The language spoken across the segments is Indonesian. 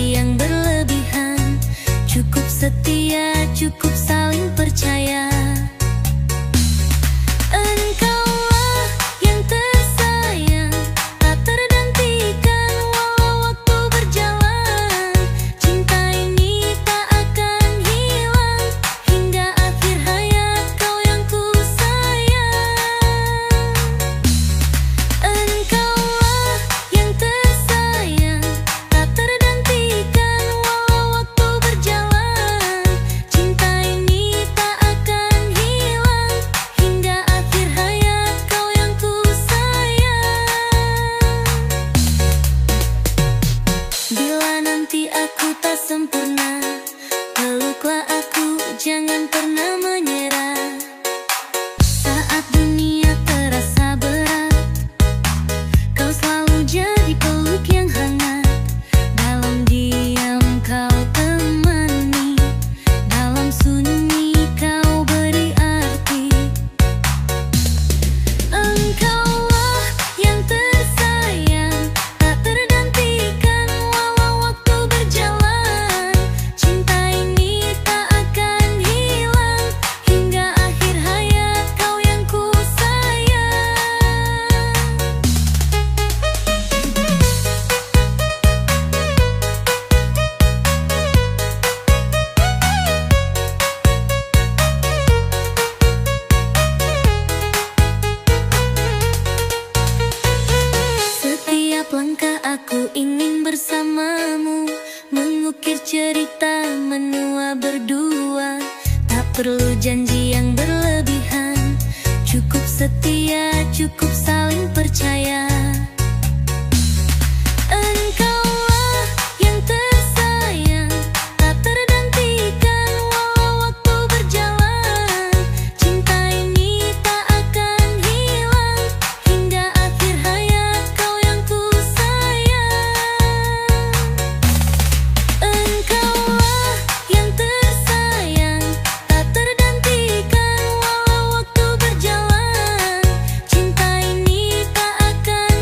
janji yang berlebihan. Cukup setia, cukup saling percaya. Engkaulah yang tersayang, tak tergantikan walau waktu berjalan. Cinta ini tak akan hilang hingga akhir hayat, kau yang ku sayang. Engkaulah yang tersayang, tak tergantikan walau waktu berjalan. Cinta ini tak akan hilang hingga akhir hayat, kau yang ku sayang. Bila nanti aku tak sempurna, peluklah aku, jangan pernah menyerah. Saat dunia terasa berat, kau selalu jadi peluk yang hangat. Dalam diam kau temani, dalam sunyi kau beri arti. Engkaulah yang tersayang, tak tergantikan walau waktu berjalan. Cinta ini tak akan hilang hingga akhir hayat, kau yang ku sayang. Setiap langkah aku ingin bersamamu, mengukir cerita menua berdua. Tak perlu janji yang berlebihan, cukup setia, cukup saling percaya. Engkaulah yang tersayang, tak tergantikan walau waktu berjalan. Cinta ini tak akan hilang hingga akhir hayat, kau yang ku sayang. Engkaulah yang tersayang, tak tergantikan walau waktu berjalan. Cinta ini tak akan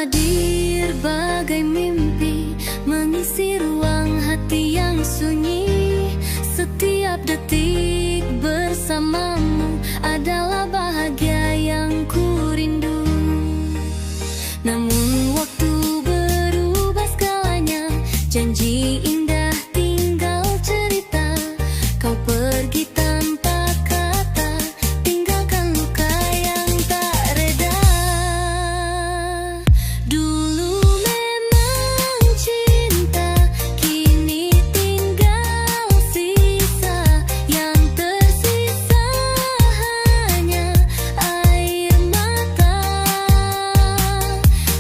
hadir bagai mimpi, mengisi ruang hati yang sunyi. Setiap detik bersamamu adalah bahagia yang ku rindu. Namun waktu berubah segalanya, janji indah tinggal cerita. Kau pergi tanpa kata, tinggalkan luka yang tak reda. Dulu memang cinta, kini tinggal sisa. Yang tersisa hanya air mata.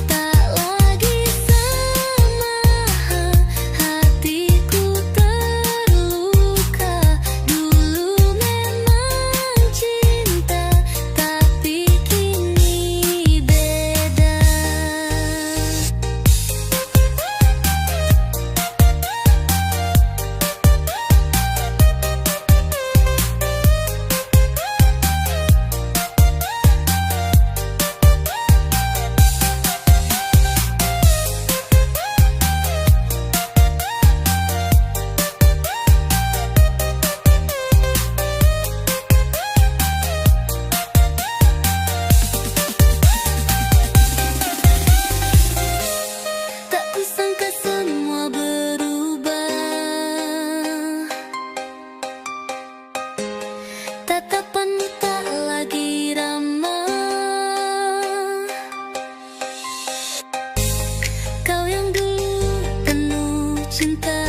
Tak lagi sama, hatiku terluka. Dulu memang cinta, tapi kini beda. Tak kusangka semua berubah. Tatapanmu tak lagi ramah. Kau yang dulu penuh cinta,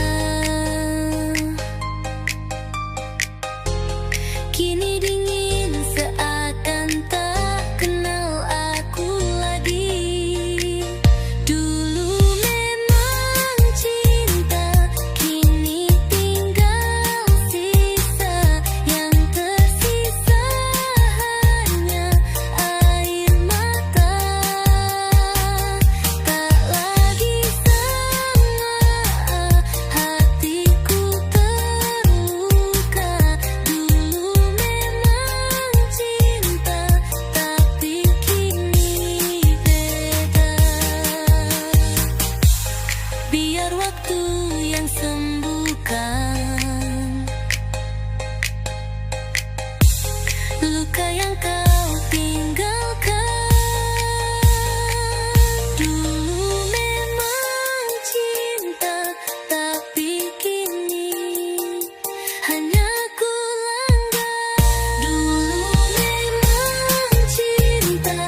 kini dingin seakan tak kenal aku lagi. Dulu memang cinta, kini tinggal sisa. Yang tersisa hanya air mata. Tak lagi sama, hatiku terluka. Dulu memang cinta, tapi kini beda. Biar waktu yang sembuhkan luka yang kau tinggalkan. Dulu memang cinta, tapi kini hanya ku langgar. Dulu memang cinta,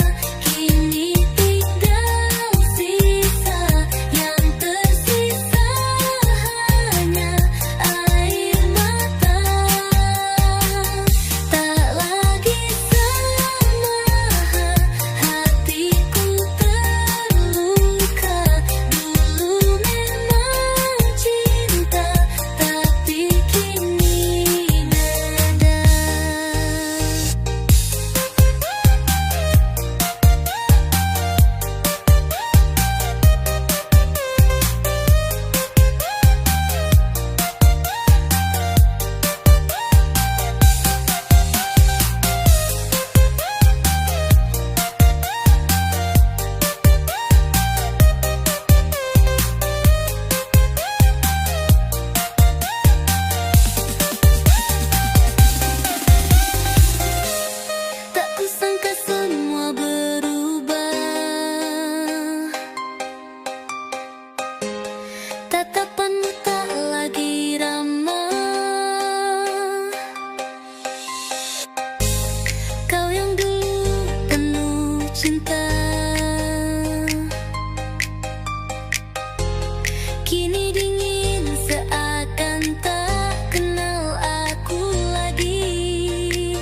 kini tinggal sisa. Yang tersisa hanya air mata. Tak lagi sama, hatiku terluka. Dulu memang cinta, tapi kini beda. Tak kusangka semua berubah. Tatapanmu tak lagi ramah. Kau yang dulu penuh cinta, kini dingin seakan tak kenal aku lagi.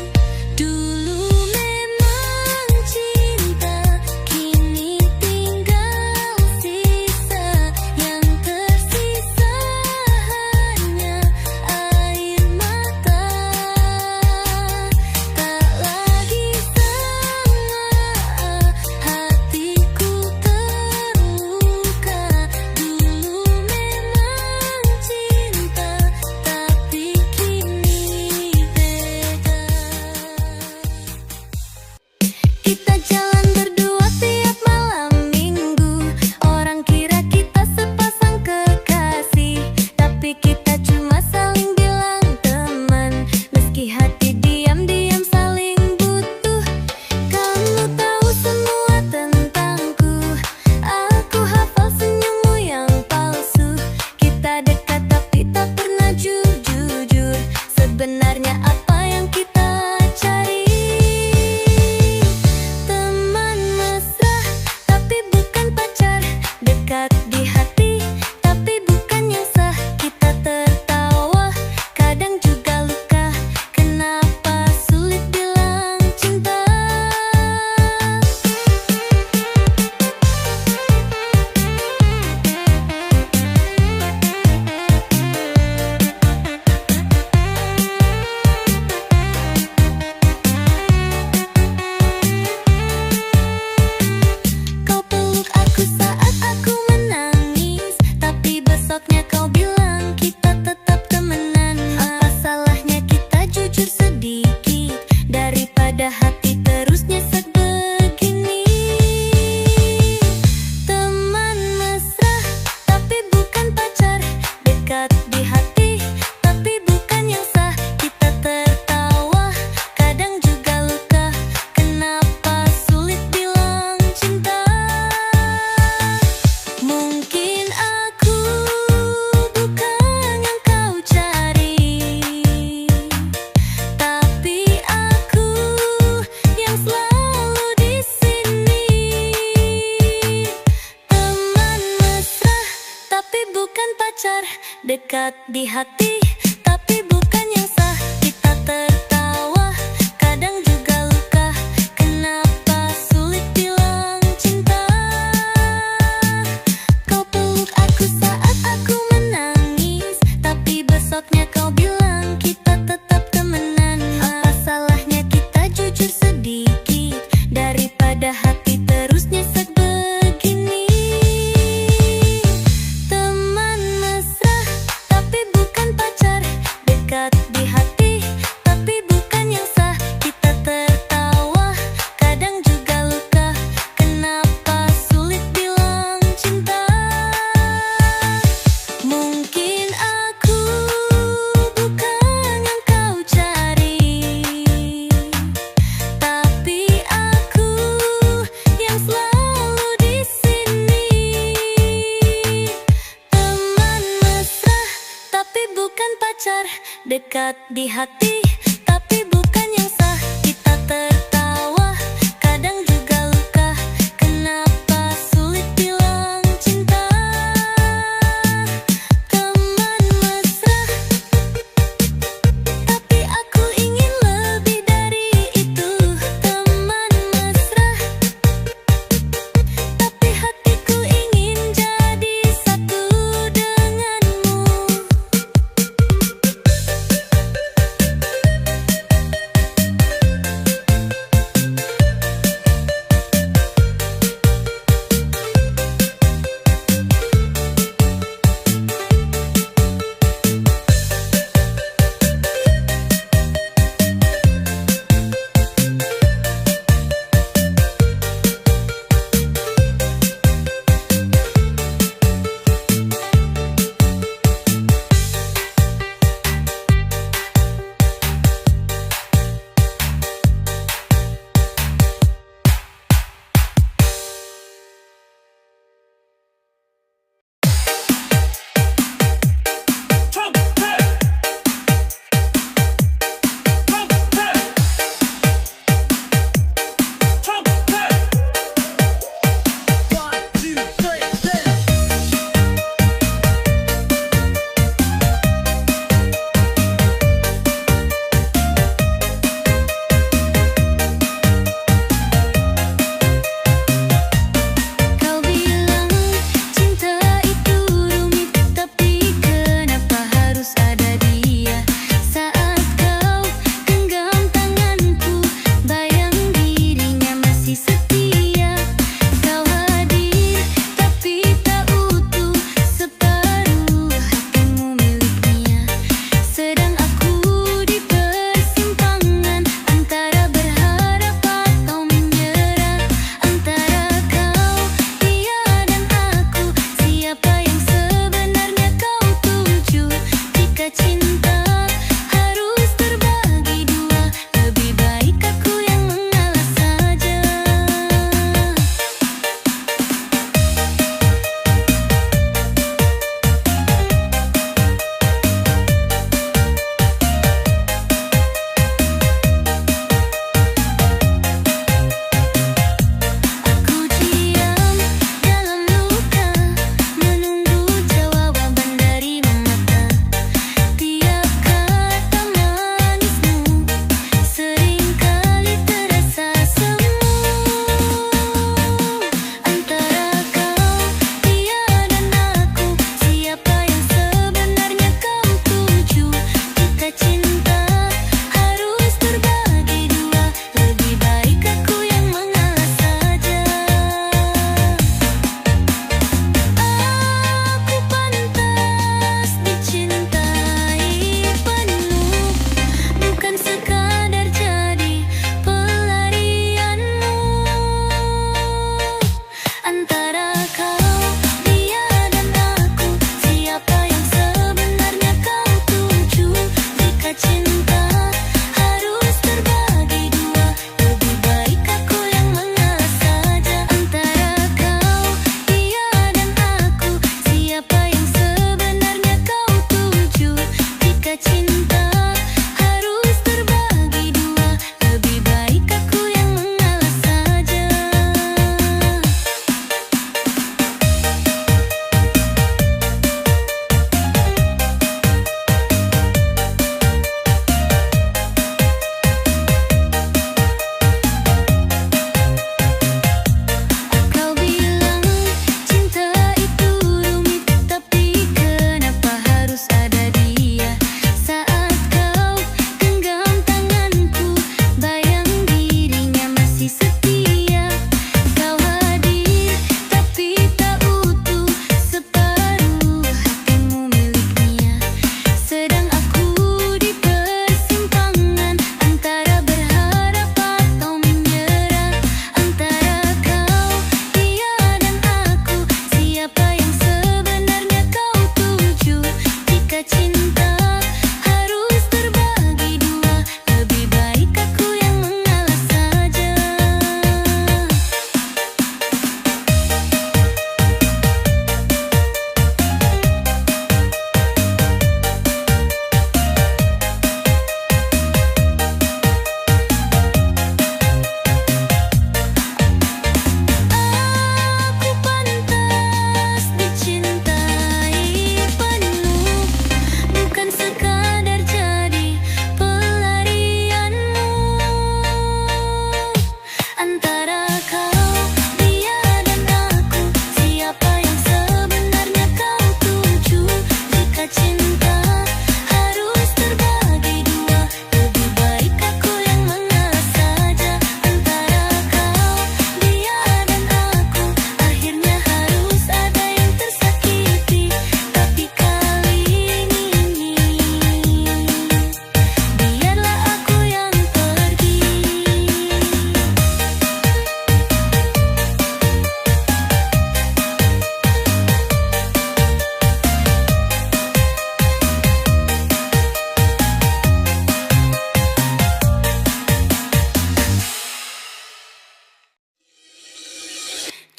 Dulu memang cinta, kini tinggal sisa. Yang tersisa hanya air mata. Tak lagi sama, hatiku terluka. Dulu memang cinta, tapi kini beda. Kita jalan berdua tiap malam minggu. Daripada hati terus nyesek begini. Teman mesra tapi bukan pacar, dekat di hati tapi bukan yang sah. Kita tertawa, kadang juga luka. Kenapa sulit bilang cinta? Mungkin aku bukan yang kau cari, tapi aku yang selalu di sini. Teman mesra tapi bukan pacar, dekat di hati tapi bukan yang sah. Kita tertawa, kadang juga luka. Kenapa sulit bilang cinta? Kau peluk aku saat aku menangis, tapi besoknya kau bilang kita tetap temenan. Apa salahnya kita jujur sedikit, daripada hati terus nyesek begini. Teman mesra tapi bukan pacar, dekat di hati tapi bukan yang sah. Kita tertawa, kadang juga luka. Kenapa sulit bilang cinta? Mungkin aku bukan yang kau cari, tapi aku yang selalu di sini. Teman mesra tapi bukan pacar, dekat di hati tapi bukan yang sah. Kita tertawa, kadang juga luka. Kenapa sulit bilang cinta? Teman mesra tapi aku ingin lebih dari itu. Teman mesra tapi hatiku ingin jadi satu denganmu. antara kau, dia dan aku. Siapa yang sebenarnya kau tuju? Jika cinta harus terbagi dua, lebih baik aku yang mengalah saja. Antara kau, dia dan aku, akhirnya harus ada yang tersakiti. Tapi kali ini biarlah aku yang pergi.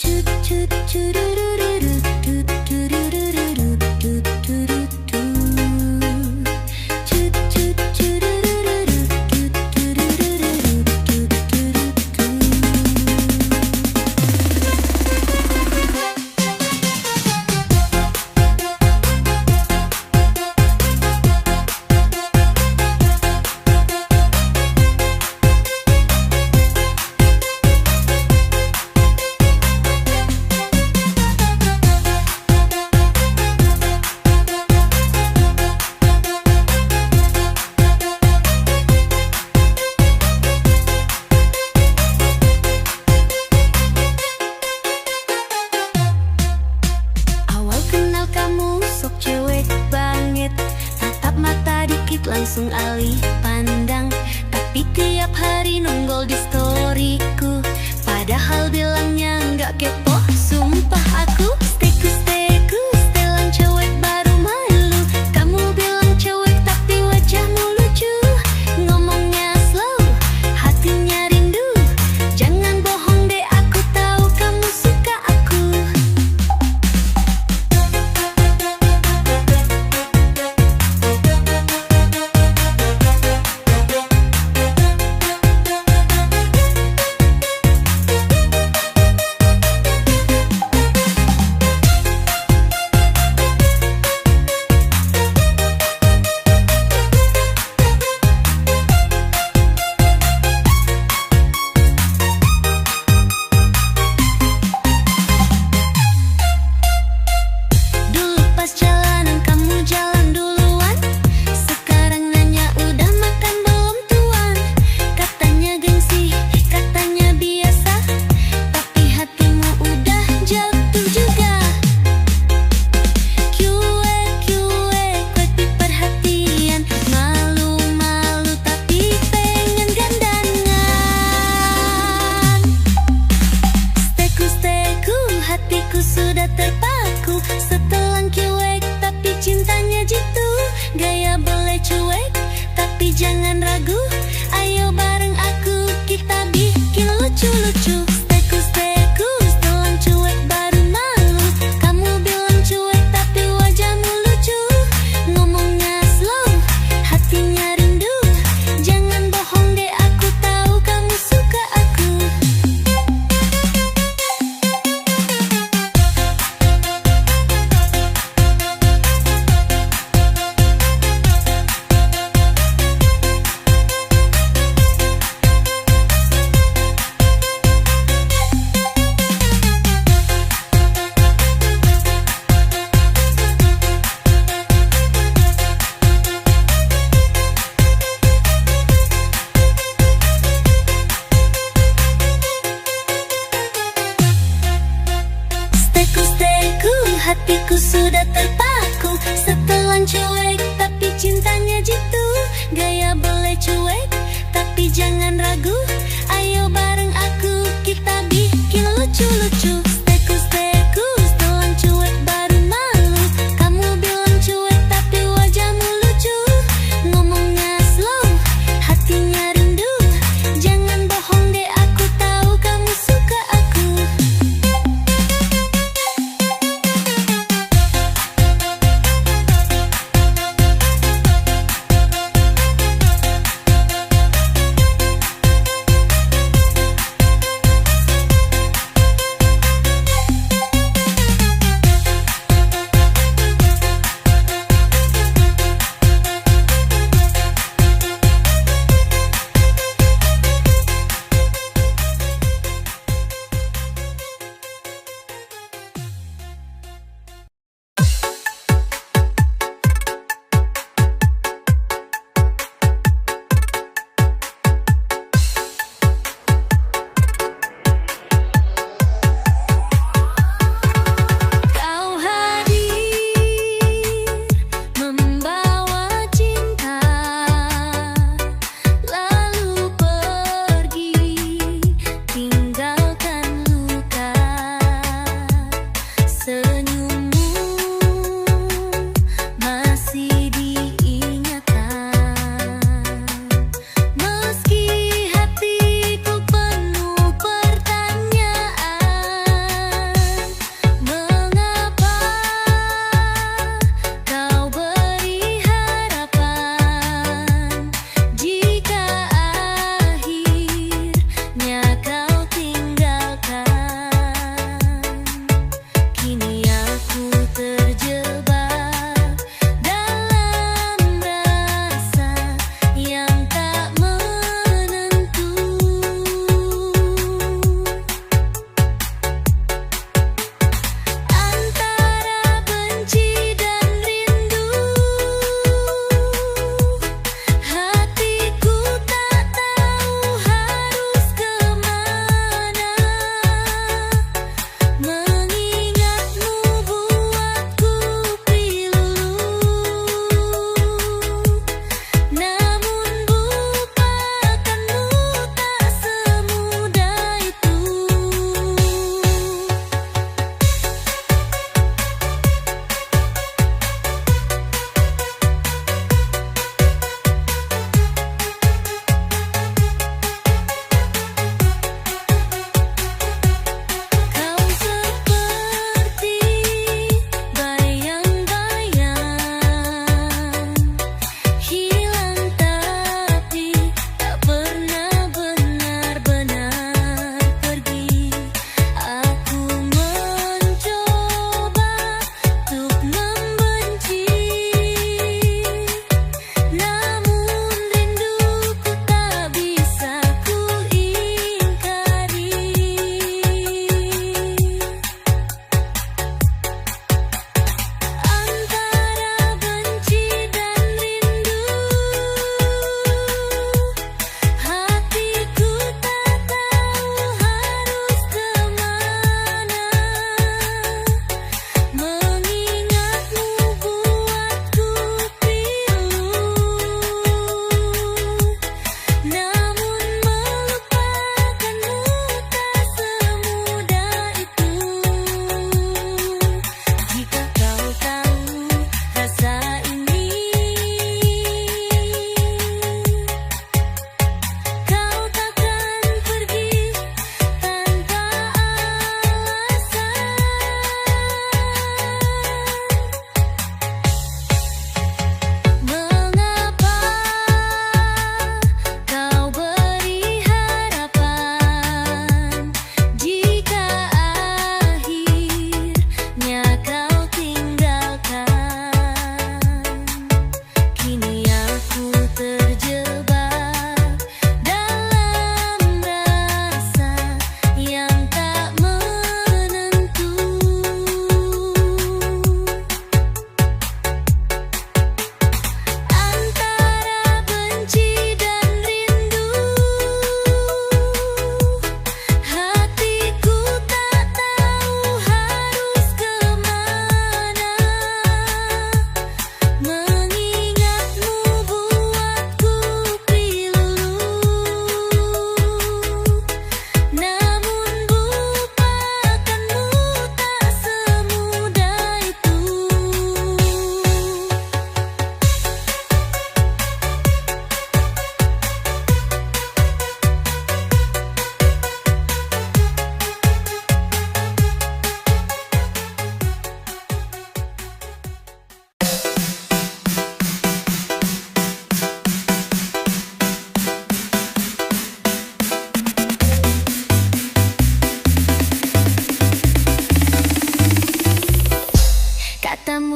Cut cut curururu, tut turururu, tut turutu. Cut cut curururu, tut turururu, tut turutu. Awal kenal kamu sok cewek banget, tatap mata dikit langsung alih pandang. Tapi tiap hari nongol di storyku, padahal bilangnya nggak kepo. Sumpah aku steku setelan cewek baru malu. Kamu bilang cewek tapi wajahmu lucu, ngomongnya slow, hatinya rindu. Jangan bohong deh, aku tahu kamu suka aku. Dulu pas jalanan kamu jalan duluan, sekarang nanya udah makan belum tuan. Katanya gengsi, katanya biasa, tapi hatimu udah jatuh juga. Cuek perhatian, malu-malu tapi pengen gandangan. Steku, hatiku sudah terpaku. Setelan cuek tapi cintanya jitu. Gaya boleh cuek tapi jangan ragu. Ayo bareng aku, kita bikin lucu-lucu. Steku, setelan cuek baru malu. Kamu bilang cuek tapi wajahmu lucu, ngomongnya slow, hatinya rindu. Jangan bohong deh, aku tahu kamu suka aku. Steku, hatiku sudah terpaku. Setelan cuek tapi cintanya jitu. Gaya boleh cuek tapi jangan ragu. Ayo bareng aku, kita bikin lucu-lucu. Steku, setelan cuek baru malu. Kamu bilang cuek tapi wajahmu lucu, ngomongnya slow, hatinya rindu. Jangan bohong deh, aku tahu kamu suka aku.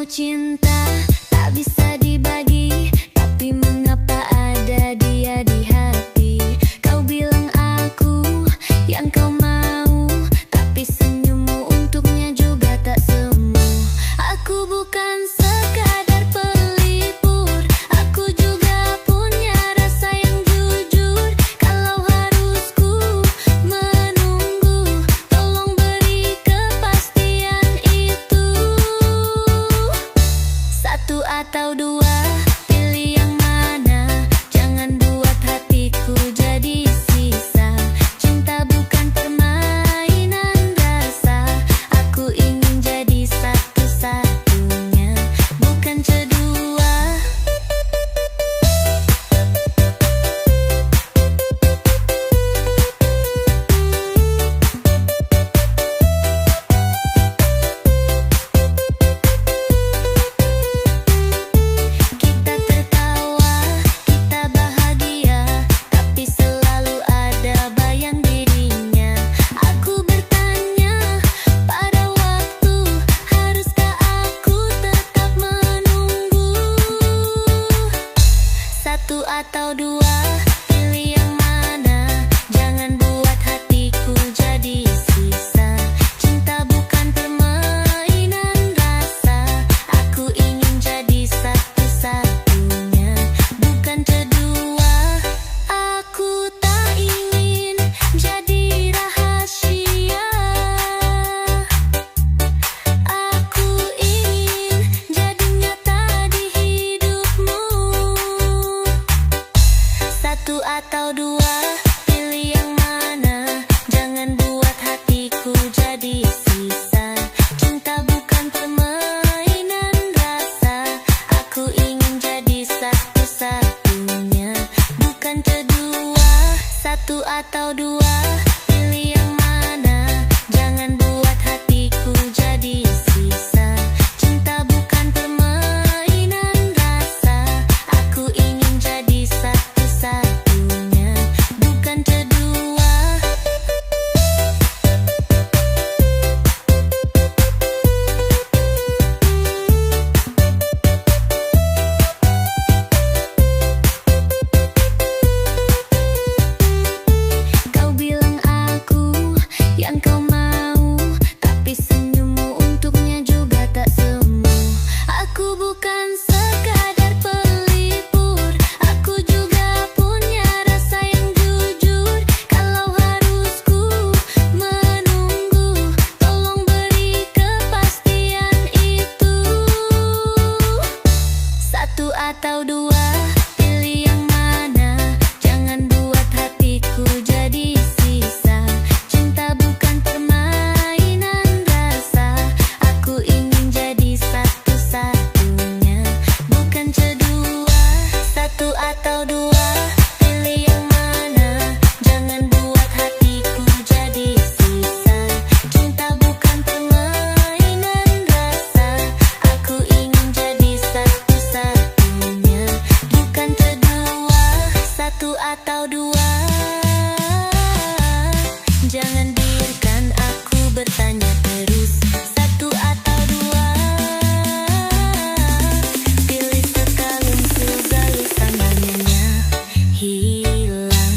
cinta tak bisa dibagi, tapi mengapa ada dia di hati? Kau bilang aku yang kau mau, tapi senyummu untuknya juga tak semu. Aku bukan sekadar pelipur, aku juga punya rasa yang jujur. Kalau harus ku menunggu, tolong beri kepastian itu. Satu atau dua, pilih yang mana. Jangan buat hatiku jadi sisa. Cinta bukan permainan rasa, aku ingin jadi satu-satunya, bukan kedua. Kita tertawa, kita bahagia, tapi selalu ada bayang dirinya. Aku bertanya pada waktu, haruskah aku tetap menunggu? Satu atau dua, pilih yang mana. Jangan buat hatiku jadi sisa. Cinta bukan permainan rasa, aku ingin jadi satu-satunya, bukan kedua. Aku tak ingin jadi rahasia, aku ingin jadi nyata di hidupmu. Satu atau dua, pilih yang mana. Jangan buat hatiku jadi sisa. Cinta bukan permainan rasa, aku ingin jadi satu-satunya, bukan kedua. Satu atau dua, pilih yang mana. Jangan buat hatiku jadi sisa. Cinta bukan permainan rasa, aku ingin jadi satu-satunya, bukan kedua. Kau bilang aku yang kau mau, tapi senyummu untuknya juga tak semu. Aku bukan sekadar pelipur, aku juga punya rasa yang jujur. Kalau harus ku menunggu, tolong beri kepastian itu. Satu atau dua, pilih yang mana. Jangan buat hatiku jadi sisa. Cinta bukan permainan rasa, aku ingin jadi satu-satunya, bukan kedua. Satu atau dua, pilih yang mana. Jangan buat hatiku jadi sisa. Cinta bukan permainan rasa, aku ingin jadi satu-satunya, bukan kedua. Satu atau dua, jangan biarkan aku bertanya terus. Satu atau dua, pilih sekali segala sangannya hilang.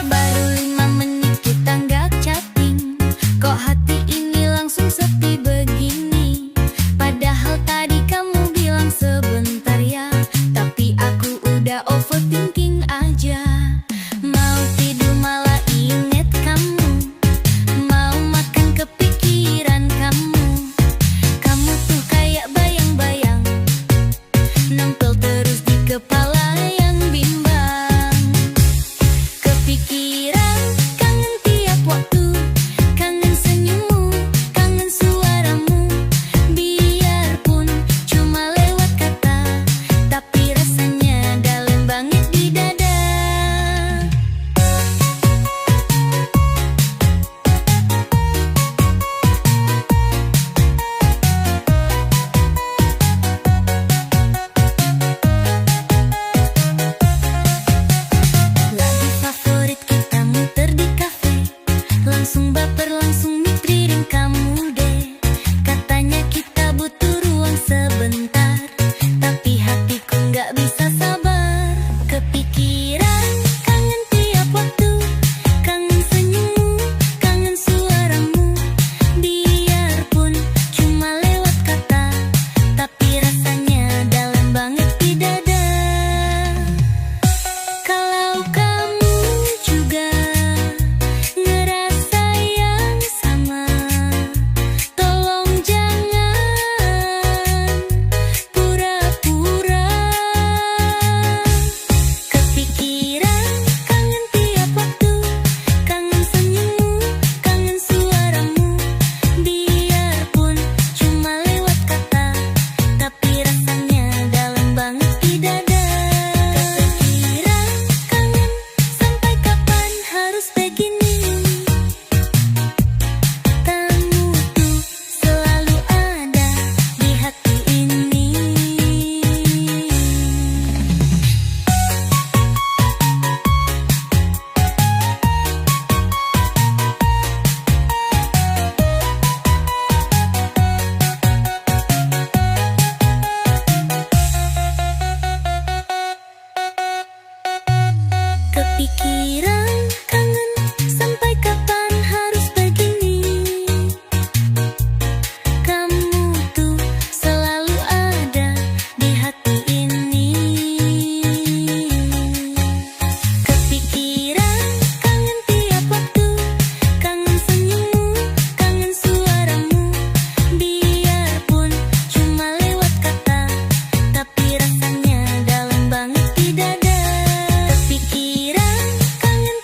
Baru 5 menit kita nggak chatting, kok hati ini langsung sepi begini. Padahal tadi kamu bilang sebentar ya, tapi aku udah overthinking aja. Mau tidur malah inget kamu, mau makan kepikiran kamu. Kamu tuh kayak bayang-bayang, nempel terus di kepala yang bimbang. Kepikiran, kangen tiap Kepikiran, kangen, sampai kapan harus begini? Kamu tuh selalu ada di hati ini. Kepikiran, kangen tiap waktu, kangen senyummu, kangen suaramu. Biarpun cuma lewat kata, tapi rasanya dalam banget di dada. Kepikiran, kangen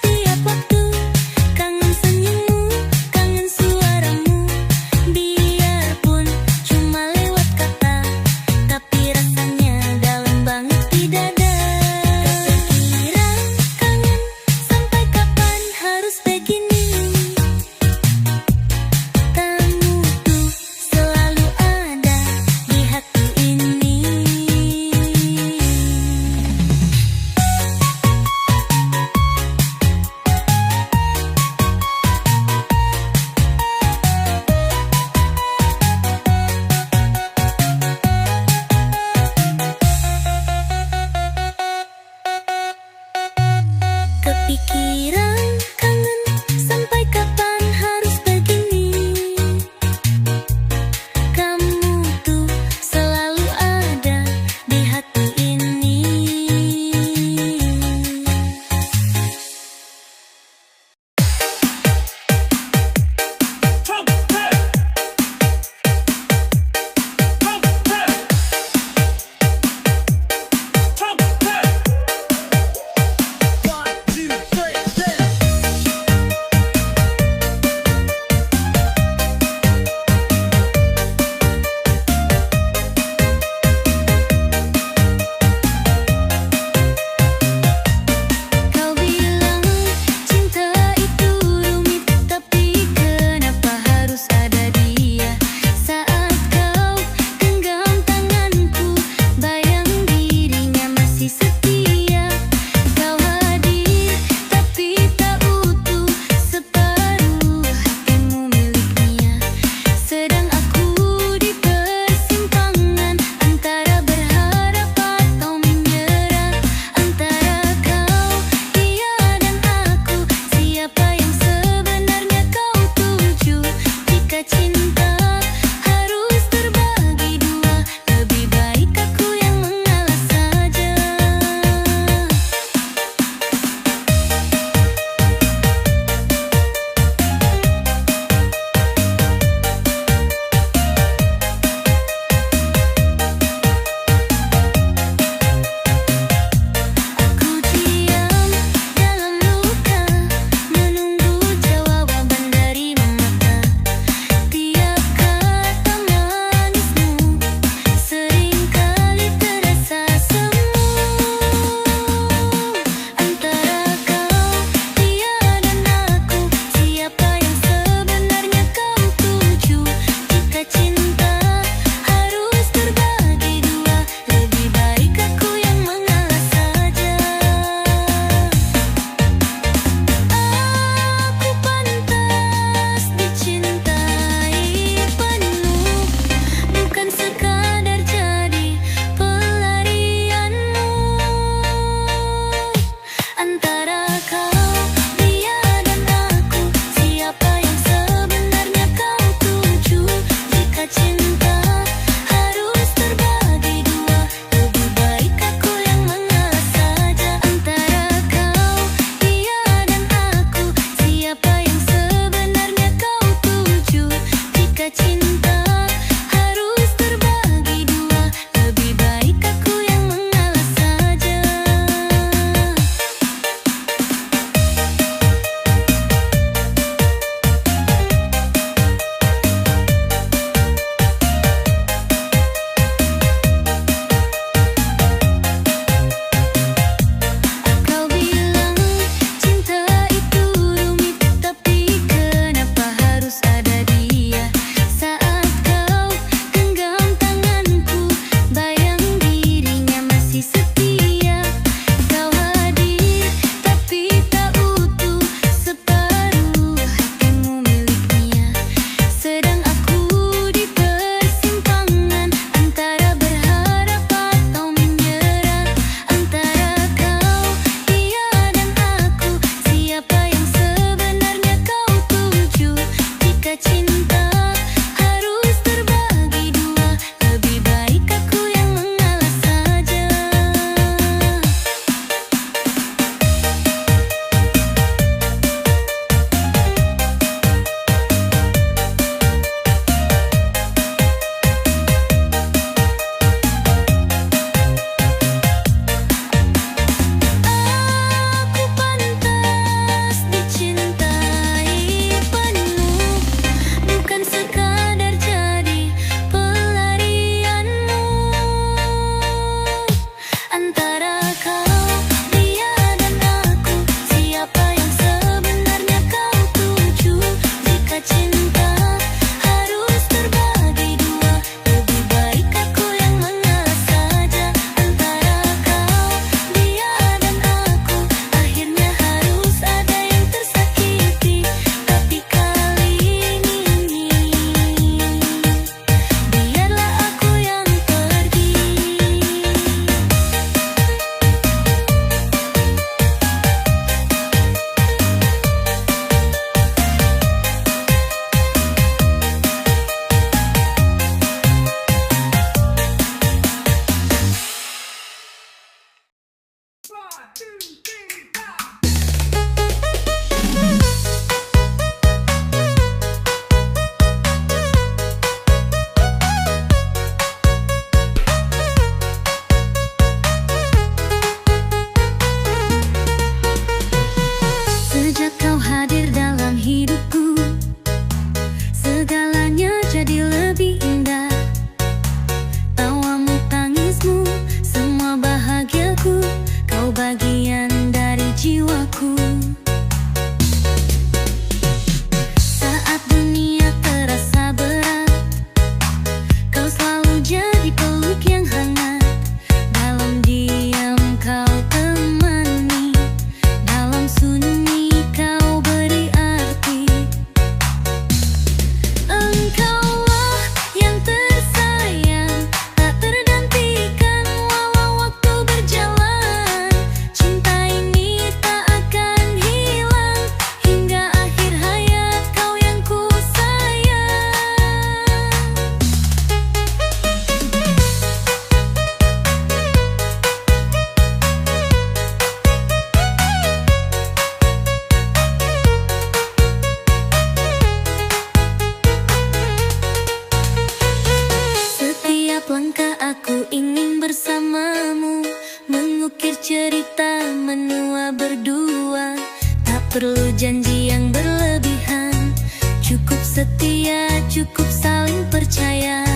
cerita menua berdua. Tak perlu janji yang berlebihan, cukup setia, cukup saling percaya.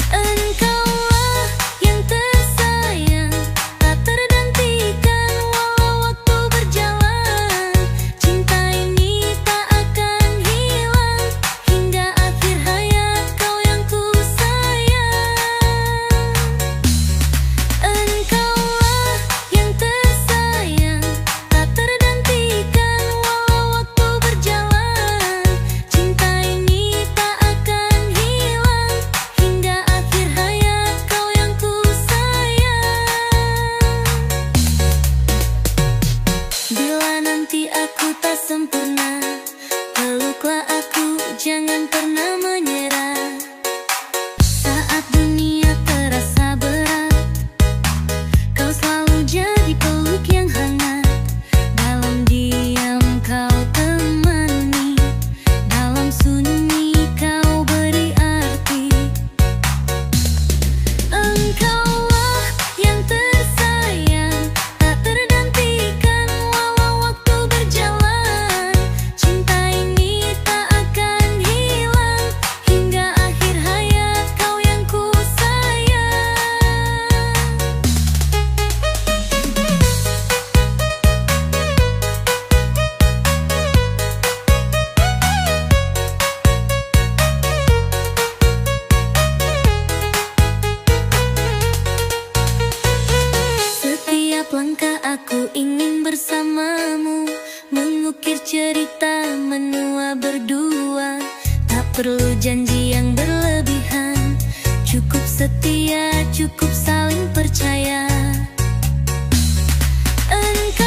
Engkaulah yang tersayang, tak tergantikan walau waktu berjalan. Cinta ini tak akan hilang, hingga akhir hayat kau yang ku sayang. Engkaulah yang tersayang, tak tergantikan walau waktu berjalan. Cinta ini tak akan hilang, hingga akhir hayat kau yang ku sayang. Bila nanti aku tak sempurna, peluklah aku, jangan pernah menyerah. Saat dunia terasa berat, kau selalu jadi peluk yang hangat. Dalam diam kau temani, dalam sunyi kau beri arti. Engkaulah yang tersayang, tak tergantikan walau waktu berjalan. Cinta ini tak akan hilang, hingga akhir hayat kau yang ku sayang. Setiap langkah aku ingin bersamamu, mengukir cerita menua berdua. Tak perlu janji yang berlebihan, cukup setia, cukup saling percaya. Engkau